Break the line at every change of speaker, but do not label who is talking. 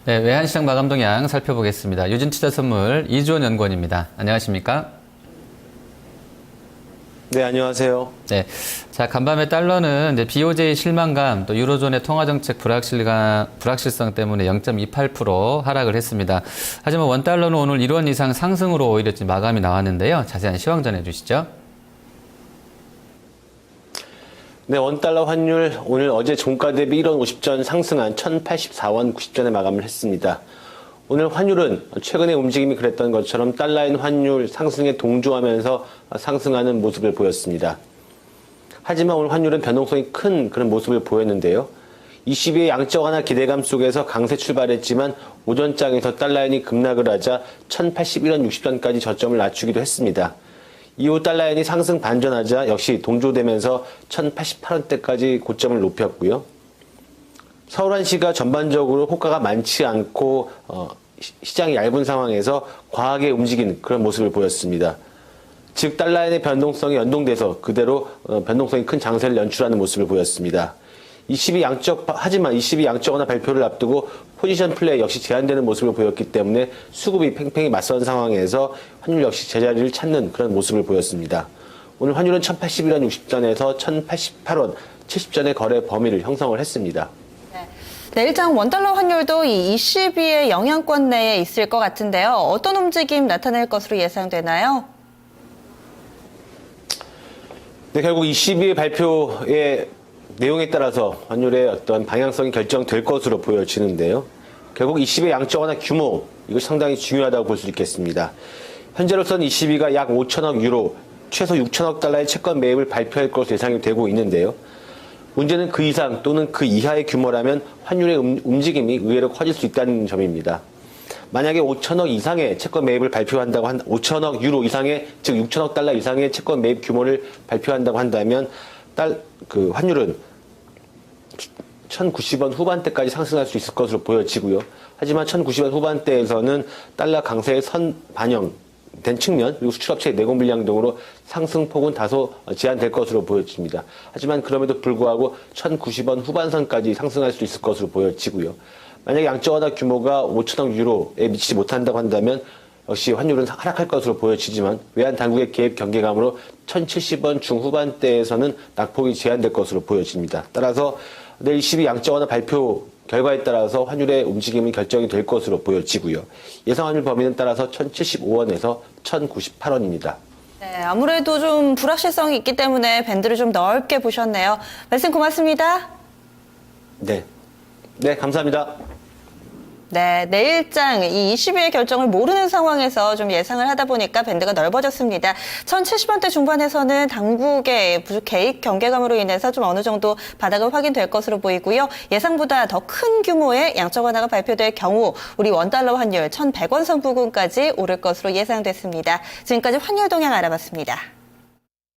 네, 외환시장 마감 동향 살펴보겠습니다. 유진투자선물 이주원 연구원입니다. 안녕하십니까?
네, 안녕하세요.
네, 자 간밤에 달러는 이제 BOJ 실망감, 또 유로존의 통화정책 불확실성 때문에 0.28% 하락을 했습니다. 하지만 원달러는 오늘 1원 이상 상승으로 오히려 마감이 나왔는데요. 자세한 시황 전해주시죠.
네, 원달러 환율 오늘 어제 종가 대비 1원 50전 상승한 1084원 90전에 마감을 했습니다. 오늘 환율은 최근에 움직임이 그랬던 것처럼 달러인 환율 상승에 동조하면서 상승하는 모습을 보였습니다. 하지만 오늘 환율은 변동성이 큰 그런 모습을 보였는데요. 22의 양적 완화 기대감 속에서 강세 출발했지만 오전장에서 달러인이 급락을 하자 1081원 60전까지 저점을 낮추기도 했습니다. 이후 달러인이 상승 반전하자 역시 동조되면서 1088원대까지 고점을 높였고요. 서울환시가 전반적으로 호가가 많지 않고 시장이 얇은 상황에서 과하게 움직이는 그런 모습을 보였습니다. 즉 달러인의 변동성이 연동돼서 그대로 변동성이 큰 장세를 연출하는 모습을 보였습니다. 하지만 22 양적 완화 발표를 앞두고 포지션 플레이 역시 제한되는 모습을 보였기 때문에 수급이 팽팽히 맞선 상황에서 환율 역시 제자리를 찾는 그런 모습을 보였습니다. 오늘 환율은 1081원 60전에서 1088원 70전의 거래 범위를 형성을 했습니다.
내일장 원달러 환율도 이 22의 영향권 내에 있을 것 같은데요. 어떤 움직임 나타낼 것으로 예상되나요?
네, 결국 22의 발표의 내용에 따라서 환율의 어떤 방향성이 결정될 것으로 보여지는데요. 결국 20의 양적 완화 규모, 이거 상당히 중요하다고 볼 수 있겠습니다. 현재로서는 22가 약 5천억 유로, 최소 6천억 달러의 채권 매입을 발표할 것으로 예상이 되고 있는데요. 문제는 그 이상 또는 그 이하의 규모라면 환율의 움직임이 의외로 커질 수 있다는 점입니다. 만약에 5천억 이상의 채권 매입을 발표한다고 5천억 유로 이상의, 즉 6천억 달러 이상의 채권 매입 규모를 발표한다고 한다면 환율은 1090원 후반대까지 상승할 수 있을 것으로 보여지고요. 하지만 1090원 후반대에서는 달러 강세의 선 반영된 측면, 그리고 수출업체의 내공 물량 등으로 상승폭은 다소 제한될 것으로 보여집니다. 하지만 그럼에도 불구하고 1090원 후반선까지 상승할 수 있을 것으로 보여지고요. 만약에 양적 완화 규모가 5천억 유로에 미치지 못한다고 한다면 역시 환율은 하락할 것으로 보여지지만 외환 당국의 개입 경계감으로 1070원 중후반대에서는 낙폭이 제한될 것으로 보여집니다. 따라서 내일 22 양적 완화 발표 결과에 따라서 환율의 움직임이 결정이 될 것으로 보여지고요. 예상 환율 범위는 따라서 1075원에서 1098원입니다.
네, 아무래도 좀 불확실성이 있기 때문에 밴드를 좀 넓게 보셨네요. 말씀 고맙습니다.
네, 감사합니다.
네, 내일장 이 20일의 결정을 모르는 상황에서 좀 예상을 하다 보니까 밴드가 넓어졌습니다. 1070원대 중반에서는 당국의 개입 경계감으로 인해서 좀 어느 정도 바닥을 확인될 것으로 보이고요. 예상보다 더 큰 규모의 양적 완화가 발표될 경우 우리 원달러 환율 1100원 선 부근까지 오를 것으로 예상됐습니다. 지금까지 환율 동향 알아봤습니다.